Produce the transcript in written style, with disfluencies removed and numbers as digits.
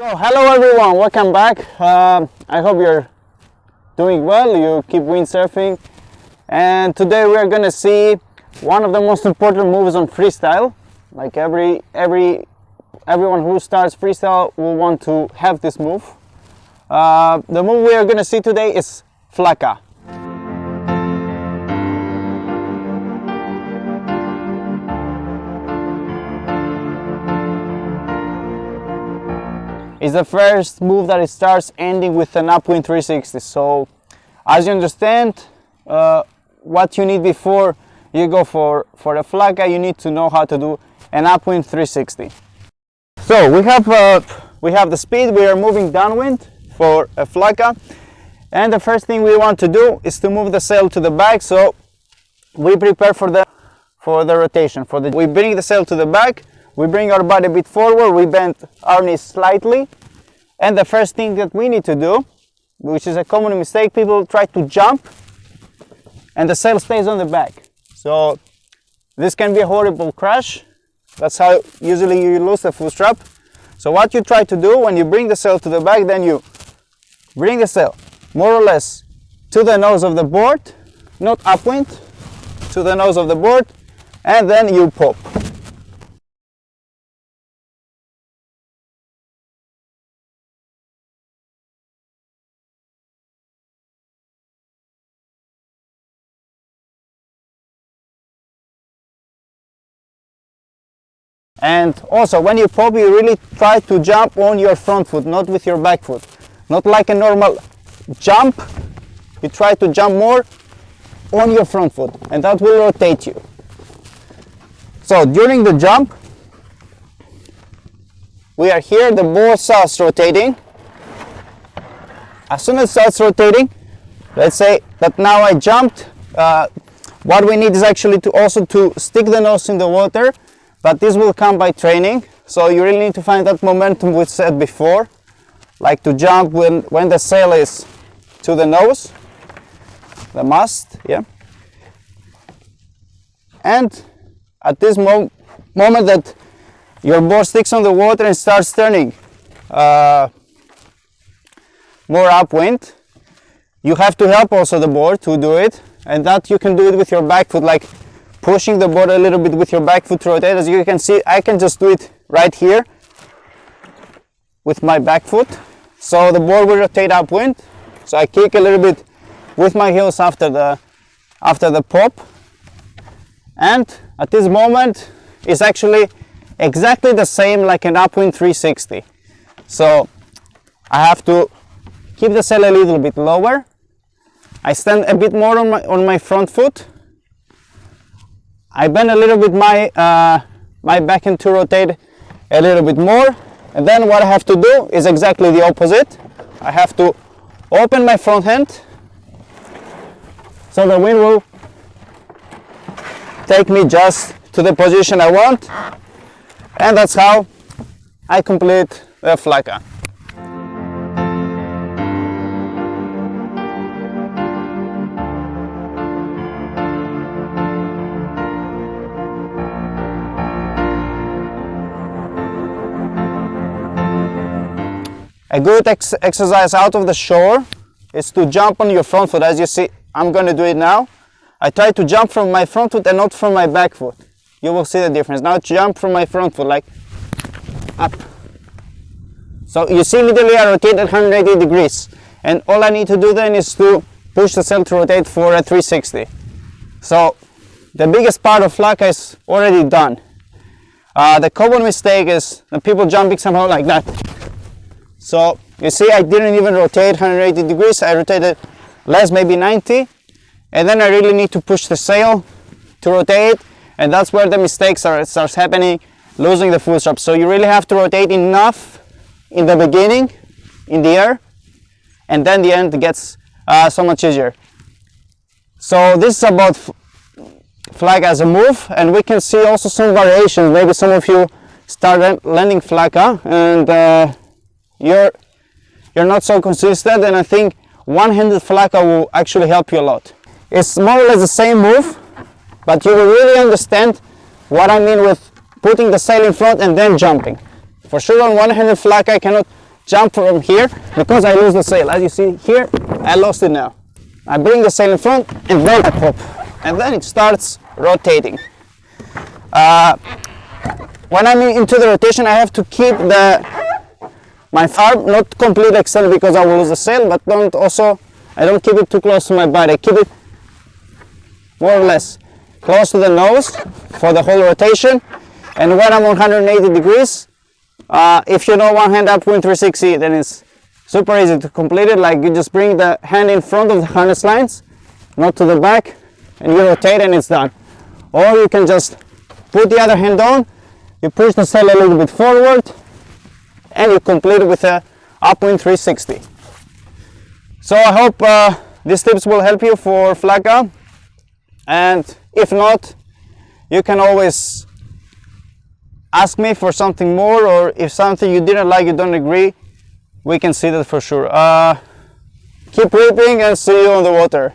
So hello everyone, welcome back. I hope you're doing well, you keep windsurfing, and today we are gonna see one of the most important moves on freestyle. Like everyone who starts freestyle will want to have this move. The move we are gonna see today is Flakka. It's the first move that it starts ending with an upwind 360. So as you understand, what you need before you go for a Flakka, you need to know how to do an upwind 360. So we have the speed, we are moving downwind for a Flakka, and the first thing we want to do is to move the sail to the back. So we prepare for the rotation. We bring the sail to the back. We bring our body a bit forward, we bend our knees slightly, and the first thing that we need to do, which is a common mistake, people try to jump and the sail stays on the back. So this can be a horrible crash. That's how usually you lose the full strap. So what you try to do when you bring the sail to the back, then you bring the sail more or less to the nose of the board, not upwind, to the nose of the board, and then you pop. And also when you pop, you really try to jump on your front foot, not with your back foot. Not like a normal jump, you try to jump more on your front foot, and that will rotate you. So during the jump, we are here, the board starts rotating. As soon as it starts rotating, let's say that now I jumped, what we need is actually to stick the nose in the water. But this will come by training, so you really need to find that momentum we said before, like to jump when the sail is to the nose, the mast, yeah. And at this moment that your board sticks on the water and starts turning more upwind, you have to help also the board to do it, and that you can do it with your back foot, like pushing the board a little bit with your back foot to rotate. As you can see, I can just do it right here with my back foot. So the board will rotate upwind. So I kick a little bit with my heels after the pop. And at this moment, it's actually exactly the same like an upwind 360. So I have to keep the sail a little bit lower. I stand a bit more on my front foot. I bend a little bit my backhand to rotate a little bit more, and then what I have to do is exactly the opposite. I have to open my front hand so the wind will take me just to the position I want, and that's how I complete the Flakka. A good exercise out of the shore is to jump on your front foot. As you see, I'm going to do it now. I try to jump from my front foot and not from my back foot. You will see the difference. Now jump from my front foot, like up. So you see immediately I rotate at 180 degrees. And all I need to do then is to push the sail to rotate for a 360. So the biggest part of Flakka is already done. The common mistake is the people jumping somehow like that. So you see, I didn't even rotate 180 degrees, I rotated less, maybe 90, and then I really need to push the sail to rotate, and that's where the mistakes starts happening, losing the full strap. So you really have to rotate enough in the beginning, in the air, and then the end gets so much easier. So this is about Flakka as a move, and we can see also some variations. Maybe some of you start landing Flakka and you're not so consistent, and I think one-handed Flakka will actually help you a lot. It's more or less the same move, but you will really understand what I mean with putting the sail in front and then jumping. For sure on one-handed Flakka I cannot jump from here because I lose the sail. As you see here, I lost it now. I bring the sail in front and then I pop. And then it starts rotating. When I'm into the rotation, I have to keep my arm not completely extended because I will lose the sail, but I don't keep it too close to my body. I keep it more or less close to the nose for the whole rotation. And when I'm 180 degrees, if you know one hand up wind 360, then it's super easy to complete it. Like you just bring the hand in front of the harness lines, not to the back, and you rotate and it's done. Or you can just put the other hand on, you push the sail a little bit forward, and you complete it with a upwind 360. So I hope these tips will help you for Flakka, and if not, you can always ask me for something more, or if something you didn't like, you don't agree, we can see that for sure. Keep ripping and see you on the water.